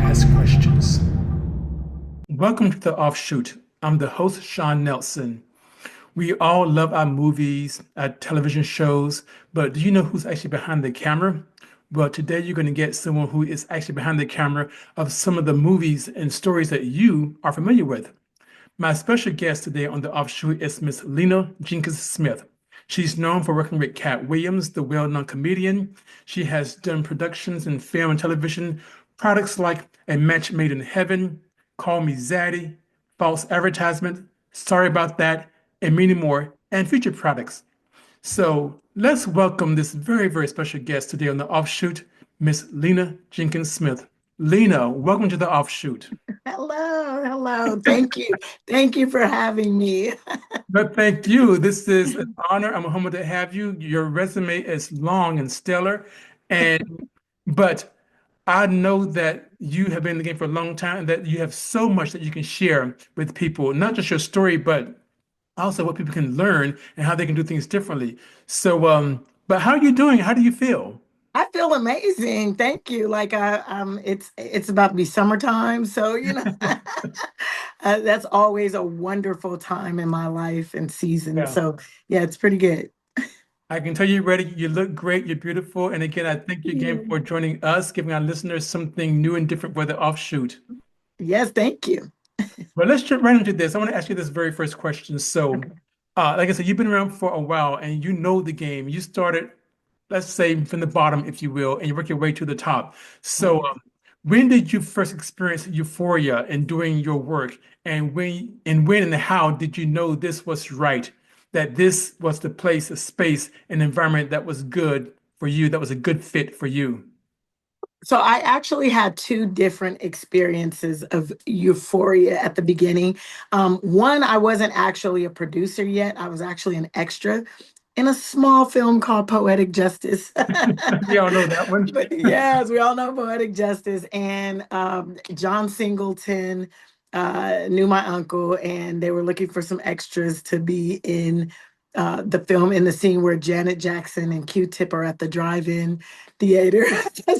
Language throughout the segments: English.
ask questions. Welcome to the Offshoot. I'm the host, Sean Nelson. We all love our movies, our television shows, but do you know who's actually behind the camera? Well, today you're going to get someone who is actually behind the camera of some of the movies and stories that you are familiar with. My special guest today on the Offshoot is Miss Lena Jenkins-Smith. She's known for working with Katt Williams, the well-known comedian. She has done productions in film and television, products like A Match Made in Heaven, Call Me Zaddy, False Advertisement, Sorry About That, and many more, and future products. So let's welcome this very, very special guest today on the Offshoot, Miss Lena Jenkins-Smith. Lena, welcome to the Offshoot. Hello. Thank you for having me. But thank you. This is an honor. I'm humbled to have you. Your resume is long and stellar, and but I know that you have been in the game for a long time and that you have so much that you can share with people, not just your story, but also what people can learn and how they can do things differently. But how are you doing? How do you feel? I feel amazing. Thank you. It's about to be summertime, so that's always a wonderful time in my life and season. Yeah. So yeah, it's pretty good. I can tell you ready. You look great. You're beautiful. And again, I thank you again You. for joining us, giving our listeners something new and different for the offshoot. Yes, thank you. Well, let's jump right into this. I want to ask you this very first question. So, Okay. like I said, you've been around for a while and you know the game. You started, let's say, from the bottom, if you will, and you work your way to the top. So, when did you first experience euphoria in doing your work? And when and how did you know this was right? That this was the place, a space, an environment that was good for you, that was a good fit for you? So I actually had two different experiences of euphoria at the beginning. One, I wasn't actually a producer yet. I was actually an extra in a small film called Poetic Justice. We all know that one. But yes, we all know Poetic Justice. And John Singleton knew my uncle, and they were looking for some extras to be in the film in the scene where Janet Jackson and Q-Tip are at the drive-in theater.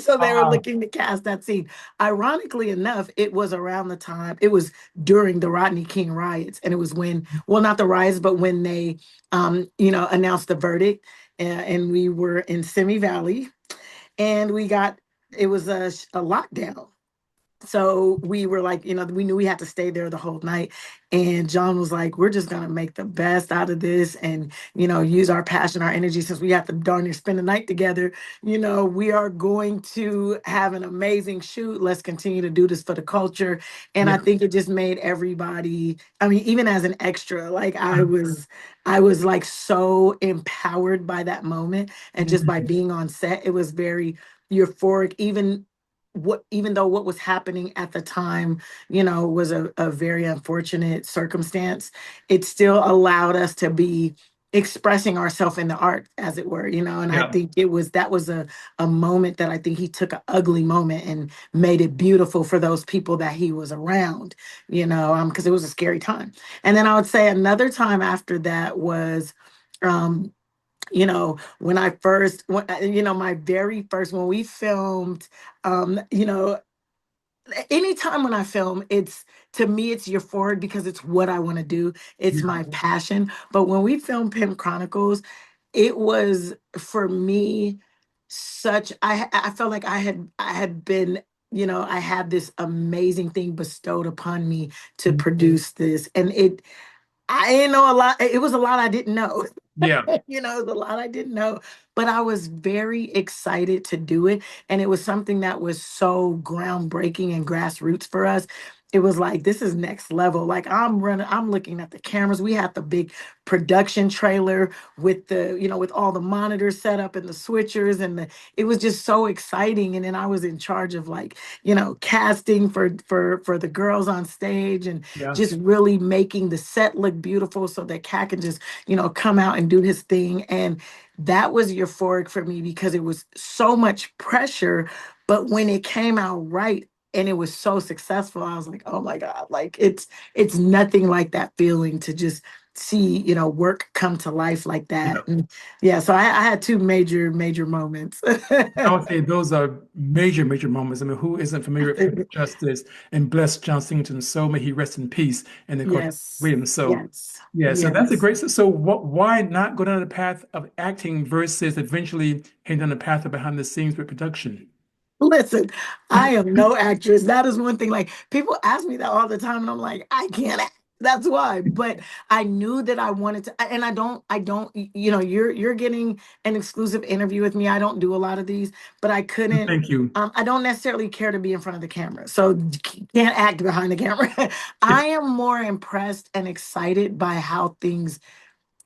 So they were Wow. looking to cast that scene. Ironically enough, it was around the time, it was during the Rodney King riots. And it was when, well, not the riots, but when they, announced the verdict. And we were in Simi Valley, and it was a lockdown. So we were like, we knew we had to stay there the whole night. And John was like, we're just going to make the best out of this and, use our passion, our energy, since we have to darn near spend the night together. We are going to have an amazing shoot. Let's continue to do this for the culture. And Yeah. I think it just made everybody, I mean, even as an extra, like I was like so empowered by that moment. And just by Mhm. being on set, it was very euphoric, even though what was happening at the time, was a very unfortunate circumstance, it still allowed us to be expressing ourselves in the art, as it were, and I Yeah. think that was a moment that I think he took an ugly moment and made it beautiful for those people that he was around, because it was a scary time. And then I would say another time after that was um when my very first, when we filmed, um, you know, anytime when I film, to me, it's euphoric because it's what I want to do. It's Yeah. my passion. But when we filmed Pimp Chronicles, it was for me I felt like I had been, I had this amazing thing bestowed upon me to produce this. And I didn't know a lot. It was a lot I didn't know. Yeah. It was a lot I didn't know, but I was very excited to do it. And it was something that was so groundbreaking and grassroots for us. It was like, this is next level. Like I'm looking at the cameras. We had the big production trailer with with all the monitors set up and the switchers it was just so exciting. And then I was in charge of like, casting for the girls on stage and Yeah. just really making the set look beautiful so that Cat can just come out and do his thing. And that was euphoric for me because it was so much pressure. But when it came out right and it was so successful, I was like, oh my God, like it's nothing like that feeling to just see, work come to life like that. Yeah. And yeah, so I had two major moments. I would say those are major moments. I mean, who isn't familiar with Poetic Justice and bless John Singleton? So may he rest in peace. And of course, Yes, Williams. So yes, yeah, so that's a yes. great. So what? Why not go down the path of acting versus eventually heading down the path of behind the scenes with production? Listen, I am no actress. That is one thing. Like people ask me that all the time, and I'm like, I can't act. That's why. But I knew that I wanted to, and I don't. You're getting an exclusive interview with me. I don't do a lot of these, but I couldn't. Thank you. I don't necessarily care to be in front of the camera, so can't act behind the camera. Yeah. I am more impressed and excited by how things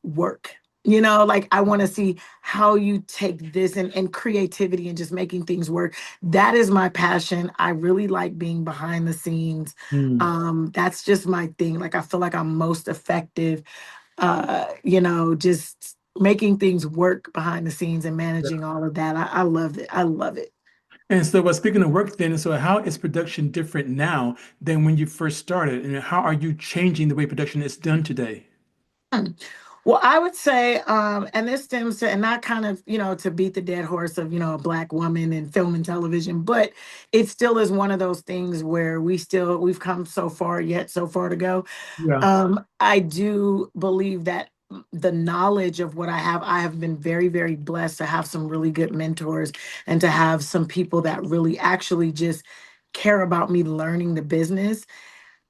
work. Like I want to see how you take this and creativity and just making things work. That is my passion. I really like being behind the scenes. Mm. That's just my thing. Like I feel like I'm most effective, just making things work behind the scenes and managing all of that. I love it. I love it. And so, well, speaking of work, then, so how is production different now than when you first started? And how are you changing the way production is done today? Mm. Well, I would say, and this stems to, and not kind of, to beat the dead horse of, a Black woman in film and television, but it still is one of those things where we've come so far, yet so far to go. Yeah, I do believe that the knowledge of what I have been very, very blessed to have some really good mentors and to have some people that really actually just care about me learning the business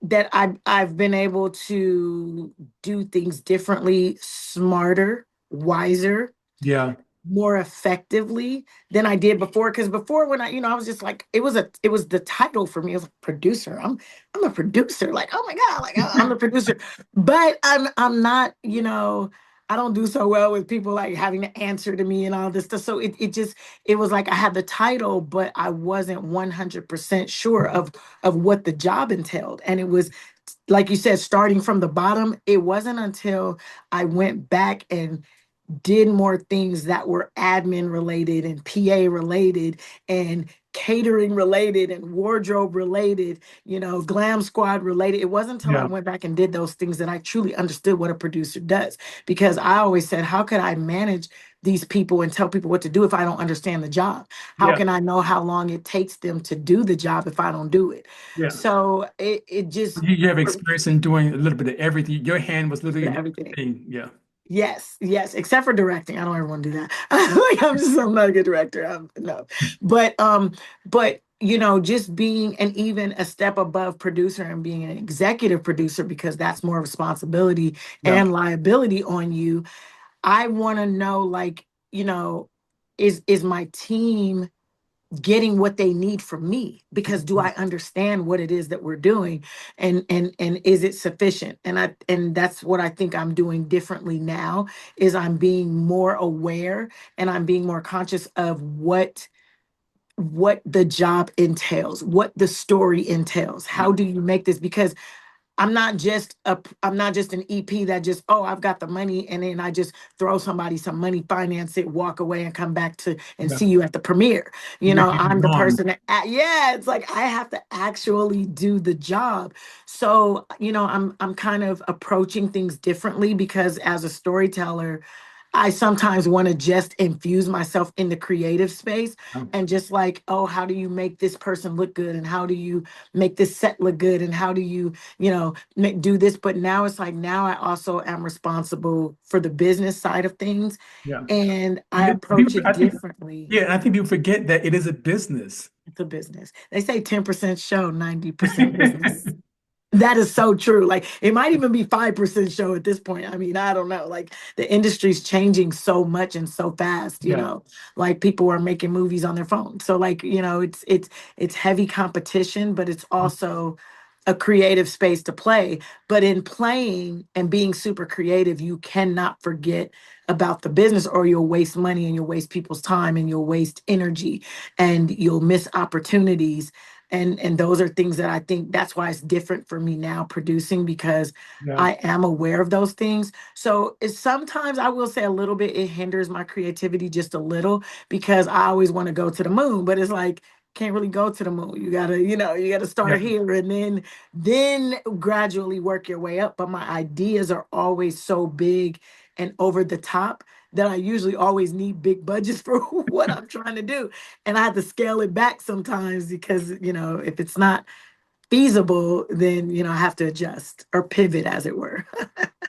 that I've been able to do things differently, smarter, wiser, yeah, more effectively than I did before. Because before, when I was just like, it was the title for me. It was like producer. I'm a producer. Like, oh my god, like I'm the producer. But I'm not. I don't do so well with people like having to answer to me and all this stuff. So it was like I had the title, but I wasn't 100% sure of what the job entailed, and it was like you said, starting from the bottom. It wasn't until I went back and did more things that were admin related and PA related and catering related and wardrobe related, glam squad related. It wasn't until I yeah, went back and did those things that I truly understood what a producer does. Because I always said, how could I manage these people and tell people what to do if I don't understand the job? How yeah, can I know how long it takes them to do the job if I don't do it? yeah. So it just You have experience in doing a little bit of everything. Your hand was literally in everything. everything. Yeah, Yes, yes, except for directing. I don't ever want to do that. Like I'm not a good director. No. But just being and even a step above producer and being an executive producer because that's more responsibility yeah, and liability on you. I want to know like, is my team getting what they need from me, because do I understand what it is that we're doing, and is it sufficient? And that's what I think I'm doing differently now, is I'm being more aware and I'm being more conscious of what the job entails, what the story entails. yeah, How do you make this? Because I'm not just an EP that just, oh, I've got the money and then I just throw somebody some money, finance it, walk away and come back to and yeah. see you at the premiere. You're I'm the hands-on. person that yeah, it's like I have to actually do the job. So, I'm kind of approaching things differently because as a storyteller, I sometimes want to just infuse myself in the creative space Yeah, and just like, oh, how do you make this person look good? And how do you make this set look good? And how do you, do this? But now it's like, now I also am responsible for the business side of things. yeah. And I And people, approach it I think, differently. yeah, and I think people forget that it is a business. It's a business. They say 10% show, 90% business. That is so true. Like it might even be 5% show at this point. I mean, I don't know. Like the industry's changing so much and so fast, Yeah, like people are making movies on their phone. So like, it's heavy competition, but it's also a creative space to play. But in playing and being super creative, you cannot forget about the business or you'll waste money and you'll waste people's time and you'll waste energy and you'll miss opportunities. And those are things that I think that's why it's different for me now producing, because yeah, I am aware of those things. So it's sometimes I will say a little bit it hinders my creativity just a little because I always want to go to the moon, but it's like can't really go to the moon. You gotta, you gotta Yeah. start here and then gradually work your way up. But my ideas are always so big and over the top that I usually always need big budgets for what I'm trying to do. And I have to scale it back sometimes because, if it's not feasible, then, I have to adjust or pivot, as it were.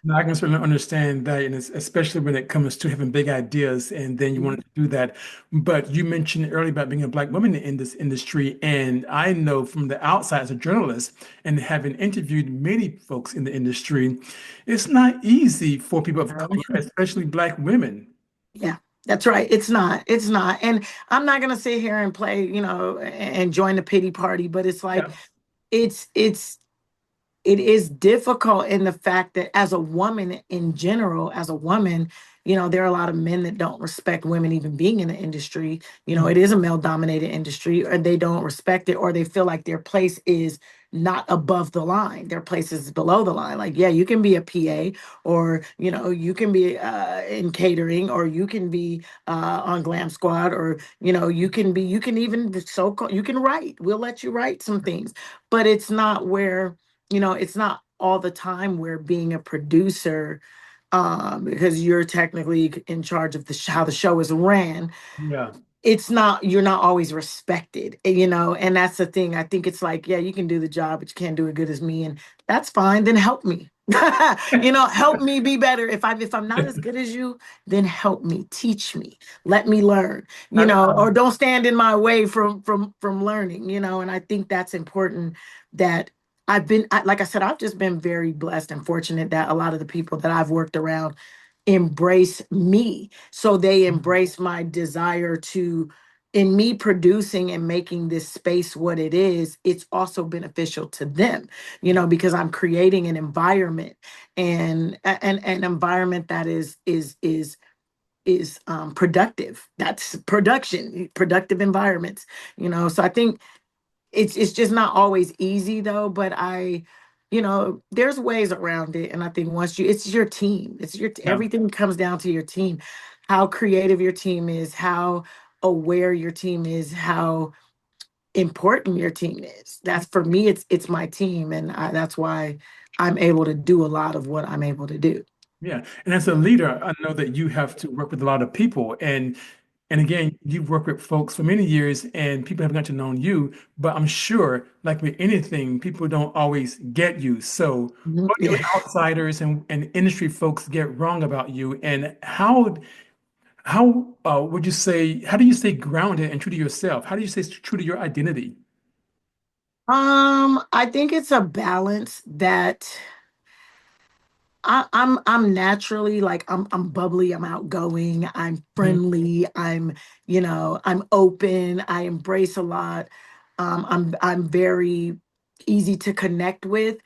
No, I can certainly understand that, and especially when it comes to having big ideas and then you want to do that. But you mentioned earlier about being a Black woman in this industry, and I know from the outside as a journalist and having interviewed many folks in the industry, it's not easy for people of color, especially Black women. Yeah, that's right. It's not. It's not. And I'm not gonna sit here and play, and join the pity party, but it's like Yeah, it's it is difficult in the fact that as a woman in general, as a woman, there are a lot of men that don't respect women even being in the industry. It is a male dominated industry, or they don't respect it, or they feel like their place is not above the line. Their place is below the line. Like, yeah, you can be a PA, or, you can be in catering, or you can be on Glam Squad, or, you can even you can write. We'll let you write some things, but it's not where it's not all the time where being a producer, because you're technically in charge of how the show is ran. yeah, It's not, you're not always respected, and that's the thing. I think it's like, yeah, you can do the job, but you can't do it good as me, and that's fine. Then help me, help me be better. If I'm not as good as you, then help me, teach me, let me learn, That- or don't stand in my way from learning, and I think that's important. That like I said, I've just been very blessed and fortunate that a lot of the people that I've worked around embrace me. So they embrace my desire to, in me producing and making this space what it is, it's also beneficial to them, because I'm creating an environment, and an environment that is productive. That's productive environments, So I think it's just not always easy though, but there's ways around it. And I think once it's your team, yeah. everything comes down to your team, how creative your team is, how aware your team is, how important your team is. That's, for me, it's my team, and that's why I'm able to do a lot of what I'm able to do. Yeah, and as a leader, I know that you have to work with a lot of people, and again, you've worked with folks for many years, and people have got to know you. But I'm sure, like with anything, people don't always get you. So, Mhm. what do Yeah. outsiders and industry folks get wrong about you, and how would you say? How do you stay grounded and true to yourself? How do you stay true to your identity? I think it's a balance that I'm naturally, like, I'm bubbly, I'm outgoing, I'm Mhm. friendly, I'm open, I embrace a lot. I'm very easy to connect with,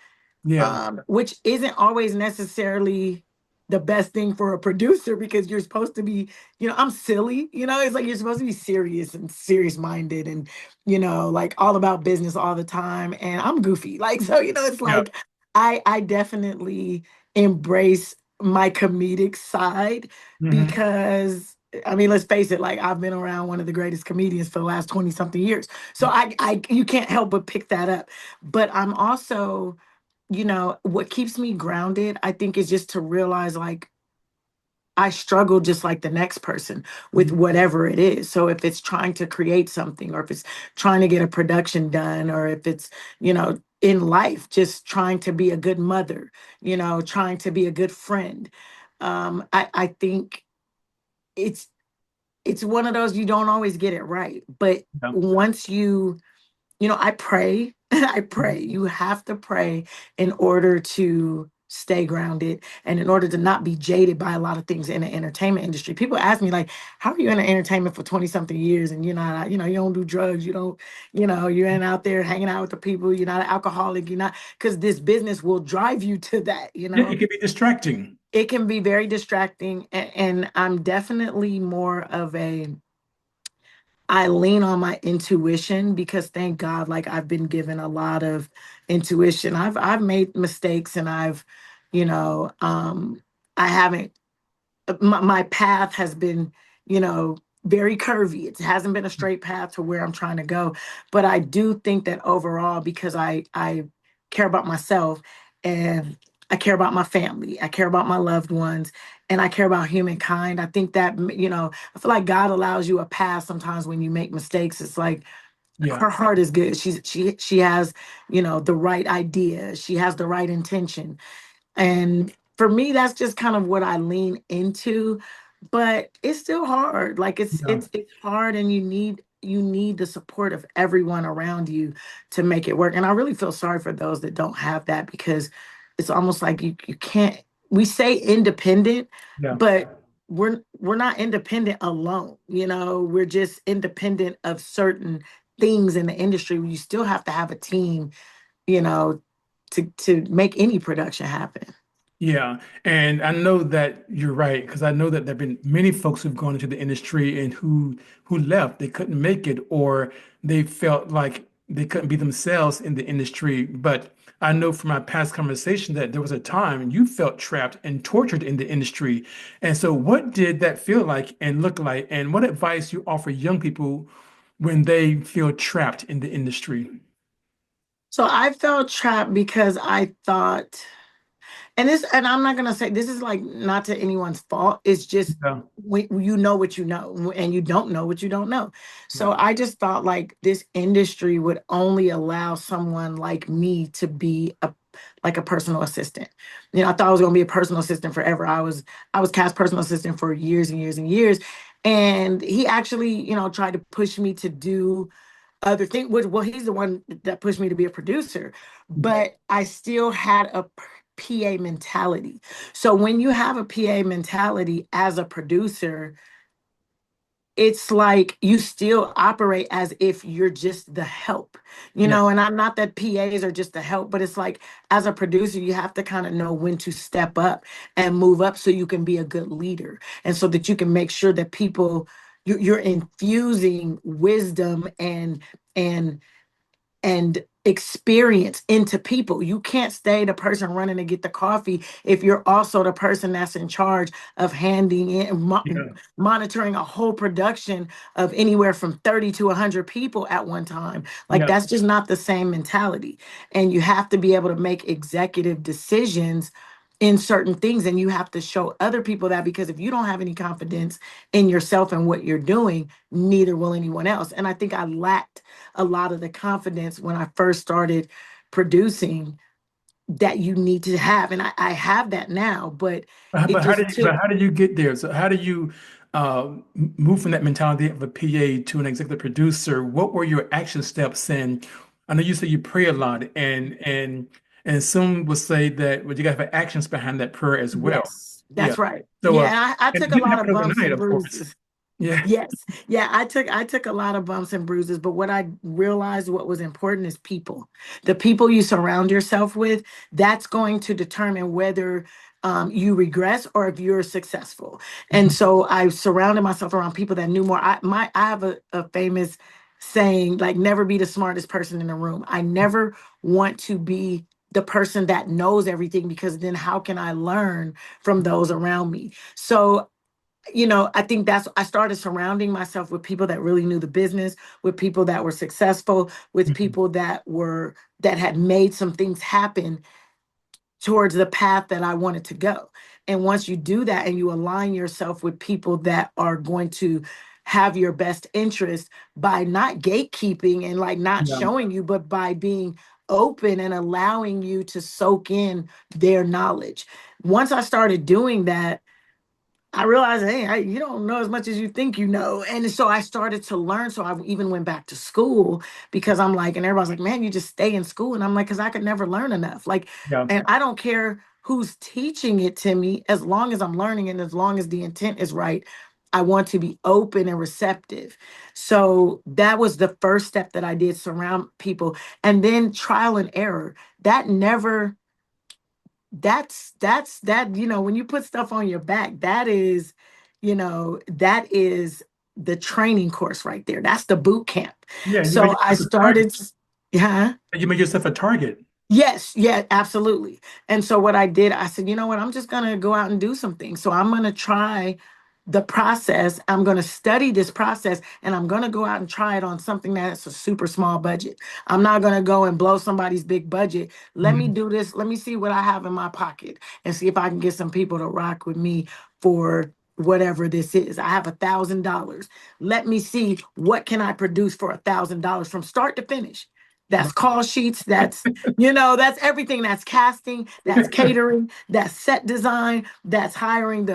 Yeah, which isn't always necessarily the best thing for a producer, because you're supposed to be, I'm silly, it's like you're supposed to be serious and serious minded, and like all about business all the time. And I'm goofy. Like, so, it's yeah, like I definitely embrace my comedic side, hmm because I mean, let's face it, like, I've been around one of the greatest comedians for the last 20 something years. So I you can't help but pick that up. But I'm also, what keeps me grounded, I think, is just to realize, like, I struggle just like the next person with whatever it is. So if it's trying to create something, or if it's trying to get a production done, or if it's, in life, just trying to be a good mother, trying to be a good friend. I think it's it's one of those, you don't always get it right. But yeah. once I pray. I pray. You have to pray in order to stay grounded, and in order to not be jaded by a lot of things in the entertainment industry. People ask me, like, how are you in the entertainment for 20 something years, and you're not, you don't do drugs, you don't, you ain't out there hanging out with the people, you're not an alcoholic, you're not, because this business will drive you to that, Yeah, it can be distracting. It can be very distracting. And I'm definitely more of a, I lean on my intuition, because thank God, like, I've been given a lot of intuition. I've made mistakes, and you know, um, I haven't, my path has been, you know, very curvy. It hasn't been a straight path to where I'm trying to go. But I do think that overall, because I care about myself and I care about my family, I care about my loved ones, and I care about humankind. I think that, I feel like God allows you a pass sometimes when you make mistakes. It's like Yeah. her heart is good. She has, the right idea. She has the right intention. And for me, that's just kind of what I lean into, but it's still hard. Like Yeah. it's hard, and you need the support of everyone around you to make it work. And I really feel sorry for those that don't have that, because it's almost like you can't, we say independent, Yeah. but we're not independent alone. We're just independent of certain things in the industry. You still have to have a team, you know, to make any production happen. Yeah, and I know that you're right because I know that there have been many folks who've gone into the industry and who left. They couldn't make it, or they felt like they couldn't be themselves in the industry. But I know from my past conversation that there was a time you felt trapped and tortured in the industry. And so, what did that feel like and look like? And what advice you offer young people when they feel trapped in the industry? So I felt trapped because I thought, and I'm not gonna say this is like not to anyone's fault. It's just Yeah, when you know what you know, and you don't know what you don't know. So yeah, I just thought like this industry would only allow someone like me to be like a personal assistant. I thought I was gonna be a personal assistant forever. I was cast personal assistant for years and years and years. And he actually, tried to push me to do other thing, which, well, he's the one that pushed me to be a producer, but I still had a PA mentality. So when you have a PA mentality as a producer, it's like you still operate as if you're just the help, yeah, and I'm not that PAs are just the help, but it's like as a producer, you have to kind of know when to step up and move up so you can be a good leader, and so that you can make sure that people, you're infusing wisdom and and experience into people. You can't stay the person running to get the coffee if you're also the person that's in charge of handing in, yeah, monitoring a whole production of anywhere from 30 to 100 people at one time. Like yeah. that's just not the same mentality. And you have to be able to make executive decisions in certain things, and you have to show other people that, because if you don't have any confidence in yourself and what you're doing, neither will anyone else. And I think I lacked a lot of the confidence when I first started producing that you need to have. And I have that now, but it But how just did but took. how did you get there? So how do you move from that mentality of a PA to an executive producer? What were your action steps? And I know you say you pray a lot, and some would say that well, you got to have actions behind that prayer as well. Yes, Yeah. that's right. So Yeah, and I and took it a didn't lot of happen bumps overnight, and of course. bruises. Yeah. Yes. Yeah, I took a lot of bumps and bruises, but what I realized what was important is people. The people you surround yourself with, that's going to determine whether you regress or if you're successful. And so I surrounded myself around people that knew more. I have a famous saying, like, never be the smartest person in the room. I never want to be the person that knows everything, because then how can I learn from those around me? So I think I started surrounding myself with people that really knew the business, with people that were successful, with Mhm. people that had made some things happen towards the path that I wanted to go. And once you do that and you align yourself with people that are going to have your best interest, by not gatekeeping and like not Yeah. showing you, but by being open and allowing you to soak in their knowledge. Once I started doing that, I realized, hey, you don't know as much as you think you know. And so I started to learn. So I even went back to school, because I'm like, and everybody's like, man, you just stay in school. And I'm like, because I could never learn enough. Like, Yeah. and I don't care who's teaching it to me, as long as I'm learning and as long as the intent is right. I want to be open and receptive. So that was the first step that I did, surround people. And then trial and error. That never that's that, when you put stuff on your back, that is the training course right there. That's the boot camp. Yeah. You made So I yourself a target. started. Yeah. You made yourself a target. Yes, yeah, absolutely. And so what I did, I said, you know what, I'm just gonna go out and do some things. So I'm gonna try the process. I'm going to study this process and I'm going to go out and try it on something that's a super small budget. I'm not going to go and blow somebody's big budget. Let me Mhm. do this. Let me see what I have in my pocket and see if I can get some people to rock with me for whatever this is. I have $1,000. Let me see what can I produce for $1,000 from start to finish. That's call sheets. That's everything. That's casting. That's catering. That's set design. That's hiring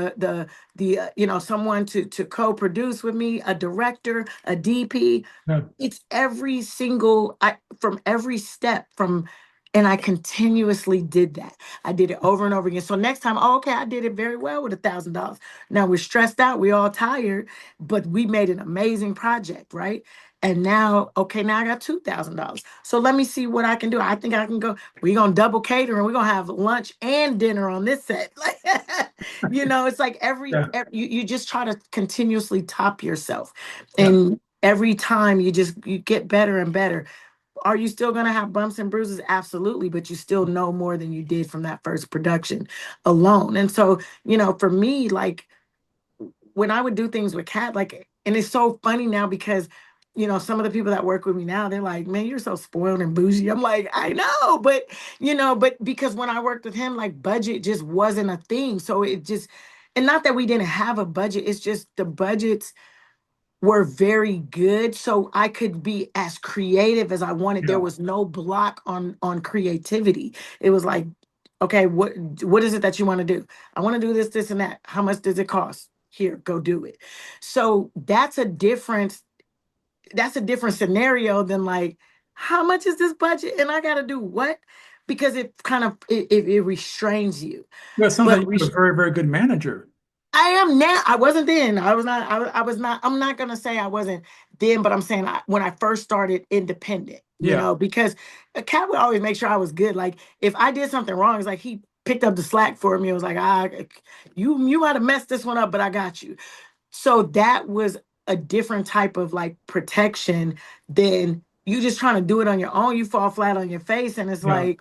someone to co-produce with me, a director, a DP. Yeah. It's every single from every step from. And I continuously did that. I did it over and over again. So next time, oh, okay, I did it very well with $1,000. Now we're stressed out, we all tired, but we made an amazing project, right? And now, okay, now I got $2,000. So let me see what I can do. I think I can go. We're gonna double cater and we're gonna have lunch and dinner on this set. Like, it's like Yeah. you just try to continuously top yourself. Yeah. And every time you get better and better. Are you still going to have bumps and bruises? Absolutely, but you still know more than you did from that first production alone. And so, for me, like when I would do things with Katt, like, and it's so funny now because, some of the people that work with me now, they're like, man, you're so spoiled and bougie. I'm like, I know, but because when I worked with him, like budget just wasn't a thing. So and not that we didn't have a budget, it's just the budgets were very good, so I could be as creative as I wanted. There Yeah. was no block on creativity. It was like, okay, what is it that you want to do? I want to do this and that. How much does it cost? Here, go do it. So that's a different scenario than like, how much is this budget and I got to do what? Because it kind of it restrains you. Well, it sounds like But you're a very, very good manager. I am now. I wasn't then. I was not. I was not. I'm not gonna say I wasn't then, but I'm saying when I first started independent, Yeah. because a cat would always make sure I was good. Like if I did something wrong, it's like he picked up the slack for me. It was like, you might have messed this one up, but I got you. So that was a different type of like protection than you just trying to do it on your own. You fall flat on your face, and it's Yeah. like,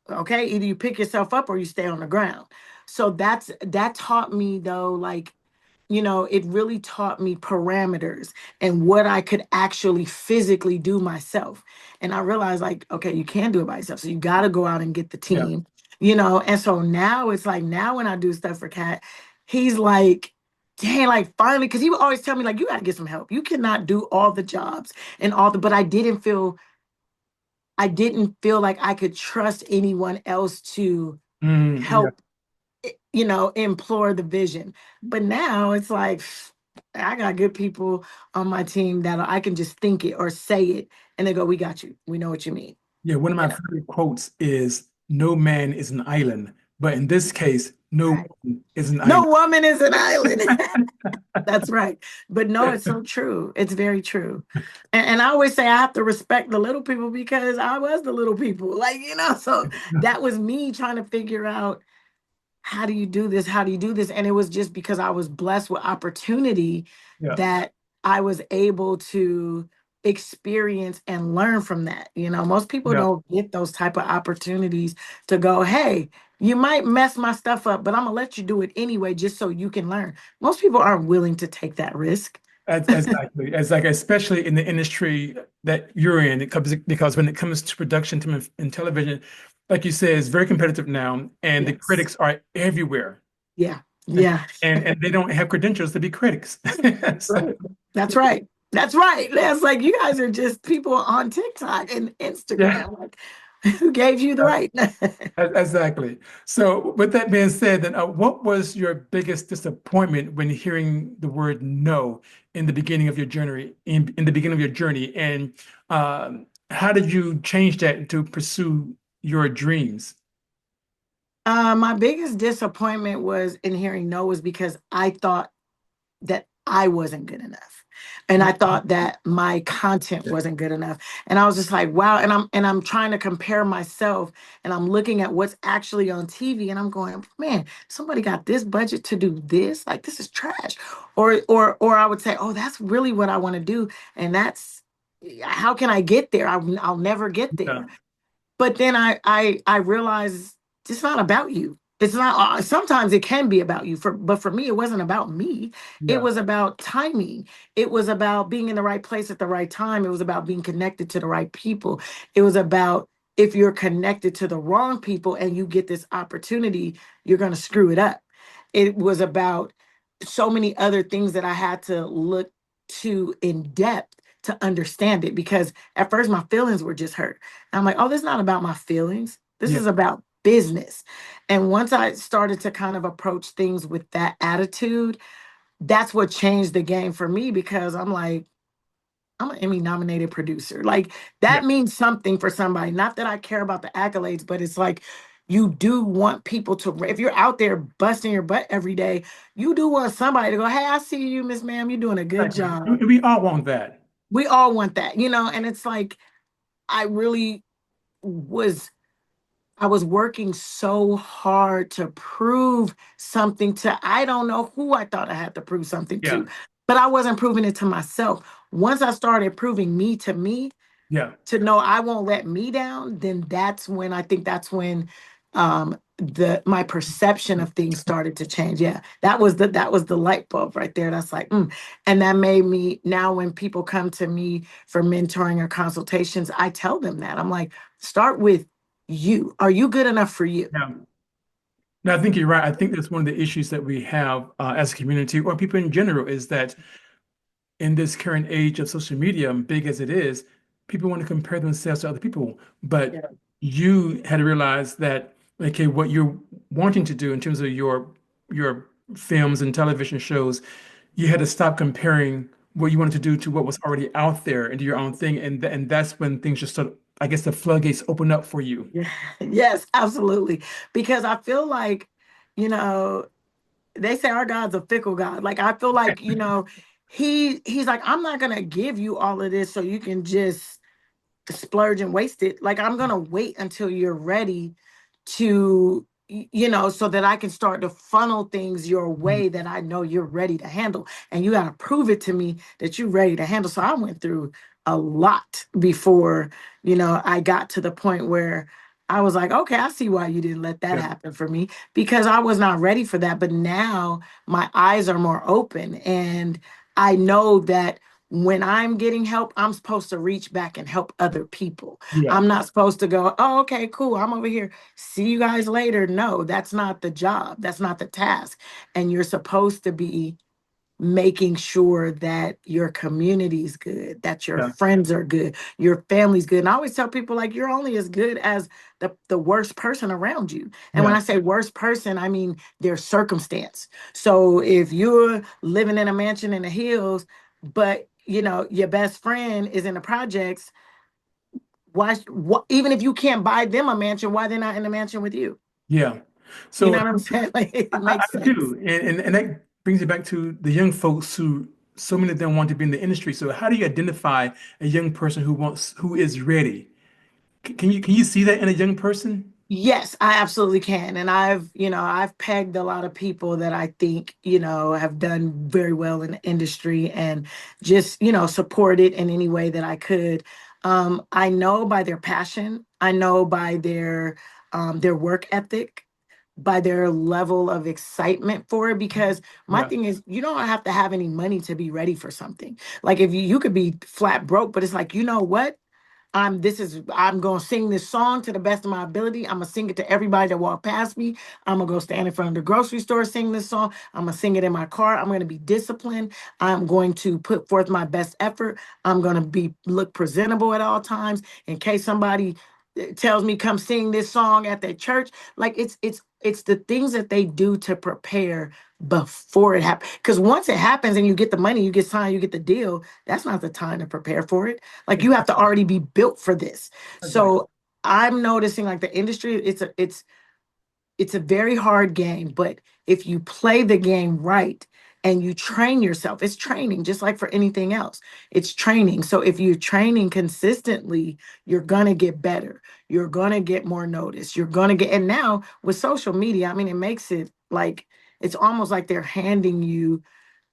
okay, either you pick yourself up or you stay on the ground. So that taught me though, like, it really taught me parameters and what I could actually physically do myself. And I realized, like, okay, you can't do it by yourself. So you got to go out and get the Yeah. team, And so now it's like, now when I do stuff for Katt, he's like, dang, like finally, because he would always tell me, like, you got to get some help. You cannot do all the jobs but I didn't feel like I could trust anyone else to Yeah. help, implore the vision. But now it's like, I got good people on my team that I can just think it or say it and they go, we got you. We know what you mean. Yeah. One of You my know, favorite quotes is, "No man is an island," but in this case, no right. woman is an No island. woman is an island. That's right. But no, it's so true. It's very true. And I always say I have to respect the little people because I was the little people. Like, so that was me trying to figure out, how do you do this? How do you do this? And it was just because I was blessed with opportunity Yeah. that I was able to experience and learn from that. Most people Yeah. don't get those type of opportunities to go, hey, you might mess my stuff up, but I'm gonna let you do it anyway, just so you can learn. Most people aren't willing to take that risk. Exactly. Exactly. Especially in the industry that you're in, because when it comes to production in television, like you said, it's very competitive now, and the Yes. critics are everywhere, Yeah. Yeah. and they don't have credentials to be critics. So, Right. That's right. That's right. That's like you guys are just people on TikTok and yeah. Instagram. Like, who gave you the right? Exactly. So, with that being said, then what was your biggest disappointment when hearing the word no in the beginning of your journey, in the beginning of your journey, and how did you change that to pursue your dreams? My biggest disappointment was in hearing no was because I thought that I wasn't good enough. And I thought that my content wasn't good enough. And I was just like, wow. And I'm trying to compare myself and I'm looking at what's actually on TV and I'm going, man, somebody got this budget to do this. Like this is trash. Or I would say, oh, that's really what I want to do. And that's how can I get there? I'll never get Yeah. there. But then I realized it's not about you. It's not, sometimes it can be about you, but for me, it wasn't about me. It Yeah. was about timing. It was about being in the right place at the right time. It was about being connected to the right people. It was about, if you're connected to the wrong people and you get this opportunity, you're going to screw it up. It was about so many other things that I had to look to in depth to understand it, because at first my feelings were just hurt. And I'm like, oh, this is not about my feelings. This Yeah. is about business. And once I started to kind of approach things with that attitude, that's what changed the game for me, because I'm like, I'm an Emmy nominated producer. Like, Yeah. that means something for somebody. Not that I care about the accolades, but it's like, you do want people to, if you're out there busting your butt every day, you do want somebody to go, hey, I see you, Miss Ma'am, you're doing a good Exactly. job. We all want that. We all want that, and it's like, I really was I was working so hard to prove something to, I don't know who I thought I had to prove something Yeah. to, but I wasn't proving it to myself. Once I started proving me to me, Yeah. to know I won't let me down, then that's when the my perception of things started to change. Yeah, that was the light bulb right there. That's like, and that made me, now when people come to me for mentoring or consultations, I tell them that. I'm like, start with you. Are you good enough for you? Yeah. No, I think you're right. I think that's one of the issues that we have as a community or people in general is that in this current age of social media, big as it is, people want to compare themselves to other people. But Yeah. you had to realize that, okay, what you're wanting to do in terms of your films and television shows, you had to stop comparing what you wanted to do to what was already out there and do your own thing. And that's when things just start, I guess the floodgates open up for you. Yeah. Yes, absolutely. Because I feel like, you know, they say our God's a fickle God. Like, I feel like, he's like, I'm not gonna give you all of this so you can just splurge and waste it. Like, I'm gonna wait until you're ready to, so that I can start to funnel things your Mhm. way that I know you're ready to handle. And you gotta prove it to me that you're ready to handle. So I went through a lot before, I got to the point where I was like, okay, I see why you didn't let that Yeah, happen for me, because I was not ready for that. But now my eyes are more open, and I know that when I'm getting help, I'm supposed to reach back and help other people. yeah, I'm not supposed to go, oh, okay, cool, I'm over here. See you guys later. No, that's not the job. That's not the task. And you're supposed to be making sure that your community's good, that your yeah, friends are good, your family's good. And I always tell people, like, you're only as good as the worst person around you. And when yeah, I say worst person, I mean their circumstance. So if you're living in a mansion in the hills, but your best friend is in the projects, even if you can't buy them a mansion, why they're not in the mansion with you? yeah. You So know what I'm saying? Like, it makes I sense. do, and that brings you back to the young folks who so many of them want to be in the industry. So how do you identify a young person who is ready? Can you see that in a young person? Yes, I absolutely can. And I've pegged a lot of people that I think, have done very well in the industry, and just, supported in any way that I could. I know by their passion, I know by their work ethic, by their level of excitement for it. Because my Yeah, thing is, you don't have to have any money to be ready for something. Like, if you could be flat broke, but it's like, you know what? I'm gonna sing this song to the best of my ability. I'm gonna sing it to everybody that walk past me. I'm gonna go stand in front of the grocery store, sing this song. I'm gonna sing it in my car. I'm gonna be disciplined. I'm going to put forth my best effort. I'm gonna look presentable at all times in case somebody tells me come sing this song at their church. Like, it's the things that they do to prepare before it happens. Because once it happens and you get the money, you get signed, you get the deal, that's not the time to prepare for it. Like, you have to already be built for this. exactly. So I'm noticing, like, the industry, it's a very hard game, but if you play the game right and you train yourself, it's training just like for anything else. It's training. So if you're training consistently, you're going to get better. You're going to get more notice. You're going to get, and now with social media, I mean, it makes it like, it's almost like they're handing you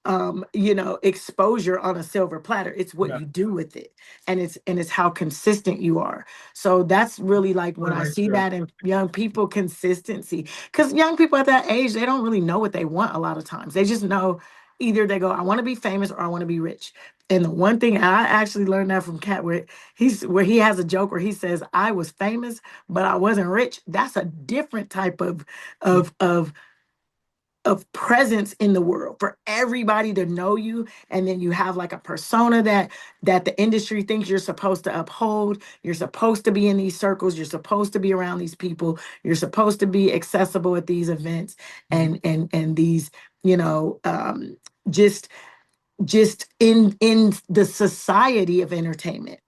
exposure on a silver platter. It's what Yeah. you do with it, and it's how consistent you are. So that's really like when Right, I right see there. that in young people, consistency. Because young people at that age, they don't really know what they want a lot of times. They just know either they go, I want to be famous or I want to be rich. And the one thing I actually learned that from Katt, where he has a joke where he says, I was famous, but I wasn't rich. That's a different type of Yeah. of of of presence in the world for everybody to know you, and then you have like a persona that the industry thinks you're supposed to uphold. You're supposed to be in these circles, you're supposed to be around these people, you're supposed to be accessible at these events, Mhm. and these, you know um just in the society of entertainment.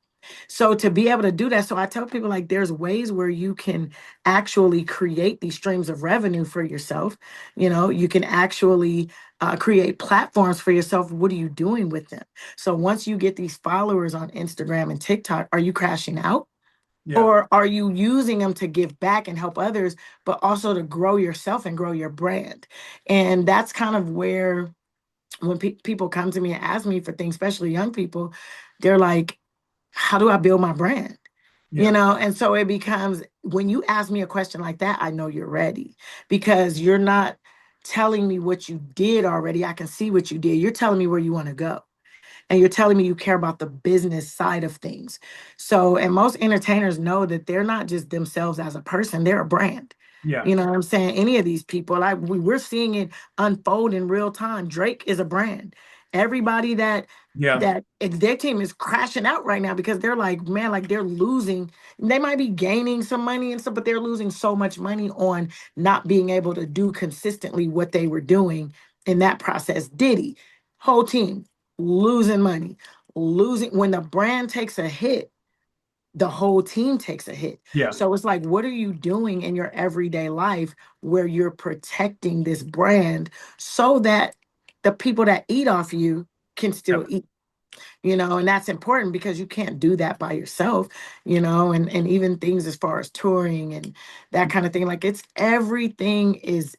So to be able to do that, so I tell people like there's ways where you can actually create these streams of revenue for yourself. You can actually create platforms for yourself. What are you doing with them? So once you get these followers on Instagram and TikTok, are you crashing out? Yeah. Or are you using them to give back and help others, but also to grow yourself and grow your brand? And that's kind of where when people come to me and ask me for things, especially young people, they're like, how do I build my brand? Yeah. And so it becomes, when you ask me a question like that, I know you're ready, because you're not telling me what you did already. I can see what you did. You're telling me where you want to go. And you're telling me you care about the business side of things. So, and most entertainers know that they're not just themselves as a person, they're a brand. Yeah. You know what I'm saying? Any of these people, we're seeing it unfold in real time. Drake is a brand. Everybody Yeah. their team is crashing out right now because they're like, man, like they're losing. They might be gaining some money and stuff, but they're losing so much money on not being able to do consistently what they were doing in that process. Diddy, whole team losing money, losing. When the brand takes a hit, the whole team takes a hit. Yeah. So it's like, what are you doing in your everyday life where you're protecting this brand so that the people that eat off you can Yeah. still eat? And that's important because you can't do that by yourself. And even things as far as touring and that kind of thing, like it's everything is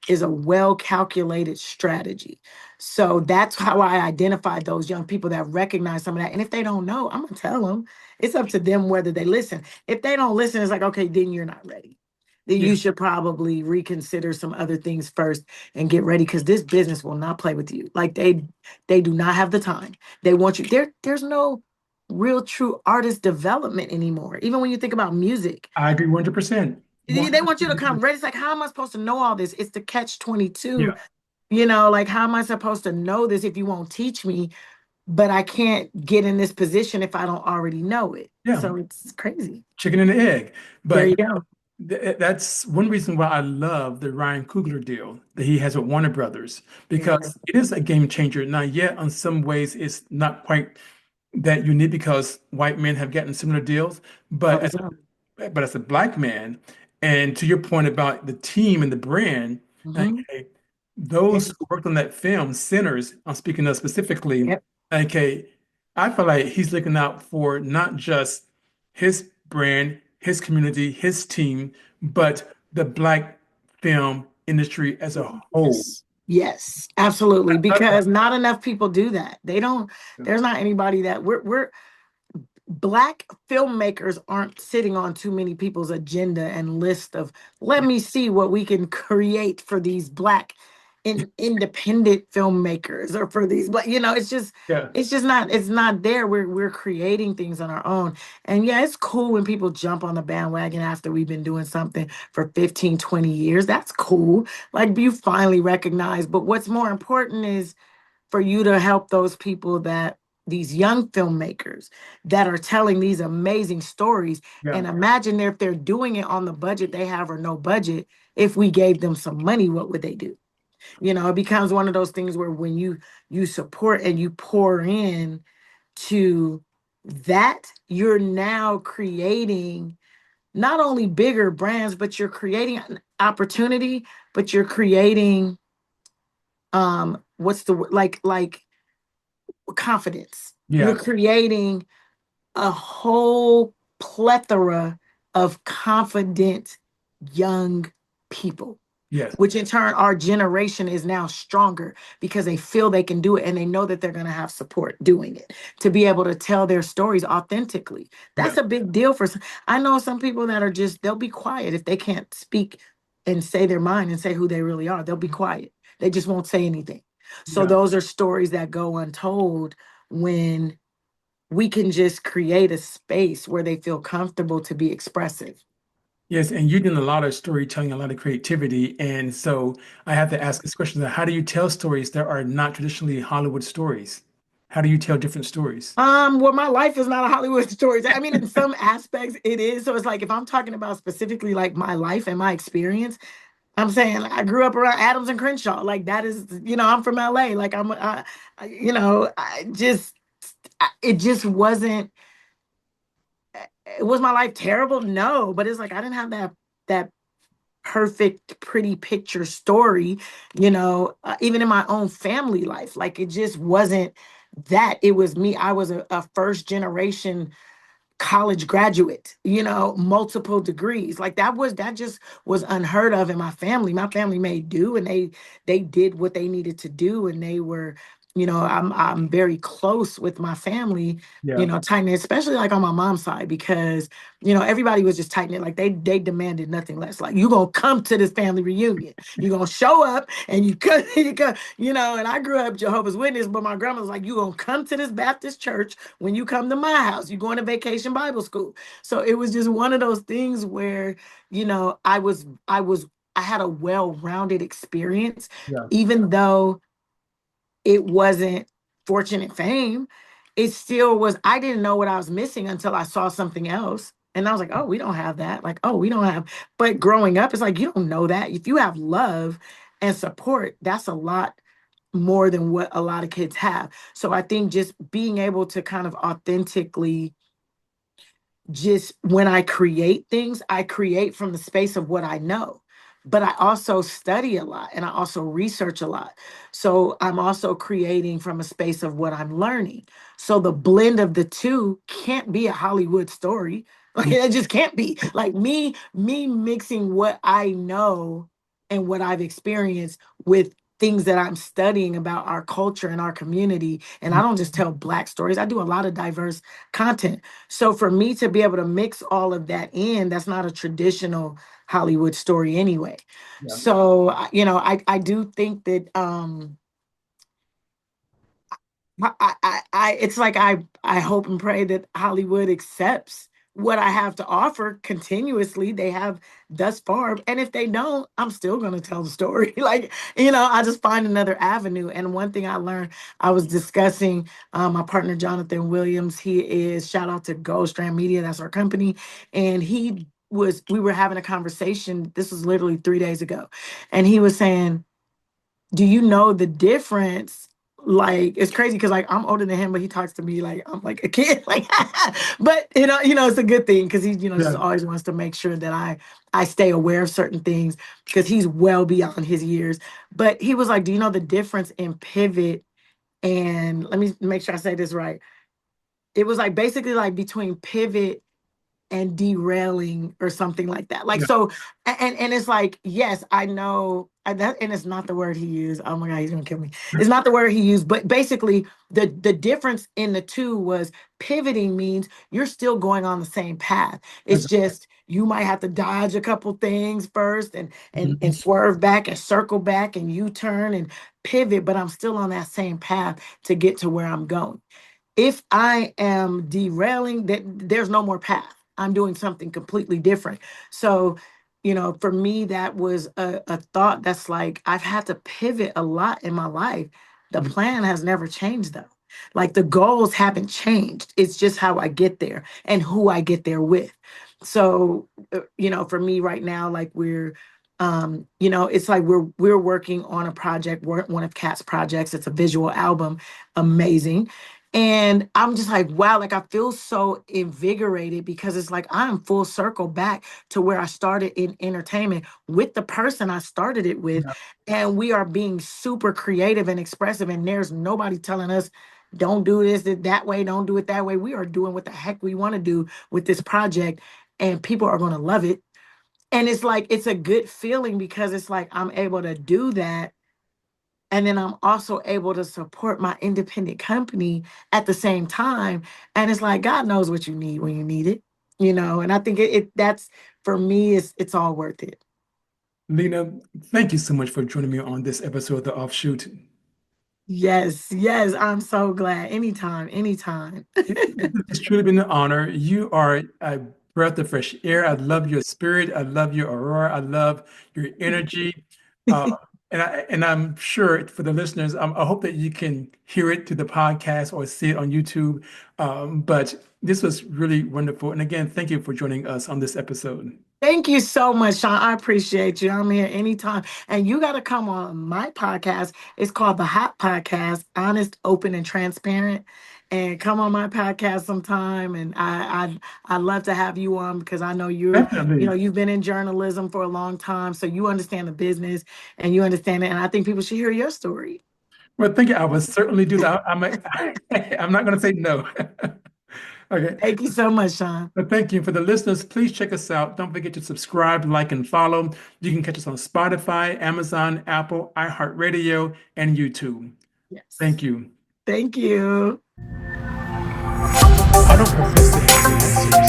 a well calculated strategy. So that's how I identify those young people that recognize some of that. And if they don't know, I'm gonna tell them. It's up to them whether they listen. If they don't listen, it's like, okay, then you're not ready. Then Yeah. you should probably reconsider some other things first and get ready, because this business will not play with you. Like they do not have the time. They want you there. There's no real true artist development anymore. Even when you think about music, I agree 100%. they want you to 100%. come ready. It's like, how am I supposed to know all this? It's the catch 22. Yeah. Like, how am I supposed to know this if you won't teach me? But I can't get in this position if I don't already know it. Yeah. So it's crazy. Chicken and the egg. There But you go. that's one reason why I love the Ryan Coogler deal that he has with Warner Brothers, Yeah. because it is a game changer. Now, yet in some ways, it's not quite that unique because white men have gotten similar deals, All but the time. as a black man, and to your point about the team and the brand, Mm-hmm. okay, those who worked on that film, Sinners, I'm speaking of specifically, Yep. okay, I feel like he's looking out for not just his brand, his community, his team, but the black film industry as a whole. Yes. Yes, absolutely. Because not enough people do that. They don't, Yeah. there's not anybody that we're Black filmmakers aren't sitting on too many people's agenda and list of, let me see what we can create for these Black independent filmmakers, or for these Black, Yeah. it's not there. We're creating things on our own. And yeah, it's cool when people jump on the bandwagon after we've been doing something for 15, 20 years. That's cool. Like, you finally recognize. But what's more important is for you to help those people, that these young filmmakers that are telling these amazing stories. Yeah. And imagine if they're doing it on the budget they have or no budget. If we gave them some money, what would they do? It becomes one of those things where when you support and you pour in to that, you're now creating not only bigger brands, but you're creating an opportunity, but you're creating what's the like confidence. You're Yeah. creating a whole plethora of confident young people. Yes. which in turn our generation is now stronger because they feel they can do it and they know that they're going to have support doing it to be able to tell their stories authentically. Yeah. That's a big deal for some. I know some people that are just, they'll be quiet if they can't speak and say their mind and say who they really are. They'll be quiet. They just won't say anything. So Yeah. those are stories that go untold when we can just create a space where they feel comfortable to be expressive. Yes, and you're doing a lot of storytelling, a lot of creativity. And so I have to ask this question, how do you tell stories that are not traditionally Hollywood stories? How do you tell different stories? Well, my life is not a Hollywood story. I mean, in some aspects it is. So it's like if I'm talking about specifically like my life and my experience, I'm saying I grew up around Adams and Crenshaw. Like that is, I'm from LA. Like I just, it just wasn't. Was my life terrible? No, but it's like I didn't have that perfect, pretty picture story. Even in my own family life, like it just wasn't that. It was me. I was a first generation college graduate, multiple degrees. Like that just was unheard of in my family. My family made do and they did what they needed to do and they were, I'm very close with my family, Yeah. tight knit, especially like on my mom's side because, everybody was just tight knit. Like they demanded nothing less. Like you gonna come to this family reunion. You gonna show up and you could, and I grew up Jehovah's Witness, but my grandma was like, you gonna come to this Baptist church when you come to my house. You going to vacation Bible school. So it was just one of those things where, I had a well-rounded experience, Yeah. even though it wasn't fortunate fame. It still was, I didn't know what I was missing until I saw something else. And I was like, oh, we don't have that. Like, oh, we don't have, but growing up, it's like, you don't know that. If you have love and support, that's a lot more than what a lot of kids have. So I think just being able to kind of authentically, just when I create things, I create from the space of what I know. But I also study a lot and I also research a lot. So I'm also creating from a space of what I'm learning. So the blend of the two can't be a Hollywood story. Like Mm. it just can't be. Like me mixing what I know and what I've experienced with things that I'm studying about our culture and our community. And I don't just tell Black stories. I do a lot of diverse content. So for me to be able to mix all of that in, that's not a traditional Hollywood story anyway. Yeah. So I do think that it's like I hope and pray that Hollywood accepts what I have to offer continuously. They have thus far, and if they don't, I'm still going to tell the story. Like I just find another avenue. And one thing I learned, I was discussing my partner Jonathan Williams. He is shout out to Goldstrand Media, that's our company, and we were having a conversation. This was literally 3 days ago, and he was saying, do you know the difference? Like it's crazy because like I'm older than him, but he talks to me like I'm like a kid. Like, but it's a good thing because he, just Yeah. always wants to make sure that I stay aware of certain things because he's well beyond his years. But he was like, "Do you know the difference in pivot and let me make sure I say this right?" It was like basically like between pivot and derailing or something like that. Like Yeah. so, and it's like, yes, I know that, and it's not the word he used. Oh my God, he's gonna kill me. It's not the word he used, but basically the difference in the two was pivoting means you're still going on the same path. It's Okay. just you might have to dodge a couple things first and Mhm. swerve back and circle back and U-turn and pivot, but I'm still on that same path to get to where I'm going. If I am derailing, that there's no more path. I'm doing something completely different. So, for me, that was a thought that's like, I've had to pivot a lot in my life. The Mhm. plan has never changed, though. Like the goals haven't changed. It's just how I get there and who I get there with. So, for me right now, like it's like we're working on a project, one of Katt's projects. It's a visual album, amazing. And I'm just like, wow, like I feel so invigorated because it's like I'm full circle back to where I started in entertainment with the person I started it with. Yeah. And we are being super creative and expressive. And there's nobody telling us, don't do this that way, don't do it that way. We are doing what the heck we want to do with this project, and people are going to love it. And it's like, it's a good feeling because it's like I'm able to do that. And then I'm also able to support my independent company at the same time. And it's like, God knows what you need when you need it, and I think that's, for me, it's all worth it. Lena, thank you so much for joining me on this episode of the Offshoot. Yes, yes, I'm so glad. Anytime, anytime. It's truly been an honor. You are a breath of fresh air. I love your spirit. I love your aurora. I love your energy. Uh, and I'm sure for the listeners, I hope that you can hear it to the podcast or see it on YouTube. But this was really wonderful. And again, thank you for joining us on this episode. Thank you so much, Sean. I appreciate you. I'm here anytime. And you got to come on my podcast. It's called The Hot Podcast, Honest, Open, and Transparent. And come on my podcast sometime. And I love to have you on because I know Definitely. you've been in journalism for a long time. So you understand the business and you understand it. And I think people should hear your story. Well, thank you. I will certainly do that. I'm not going to say no. Okay. Thank you so much, Sean. But thank you. For the listeners, please check us out. Don't forget to subscribe, like, and follow. You can catch us on Spotify, Amazon, Apple, iHeartRadio, and YouTube. Yes. Thank you. Thank you. I don't profess to have the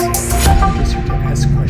answers. I'm just here to ask questions.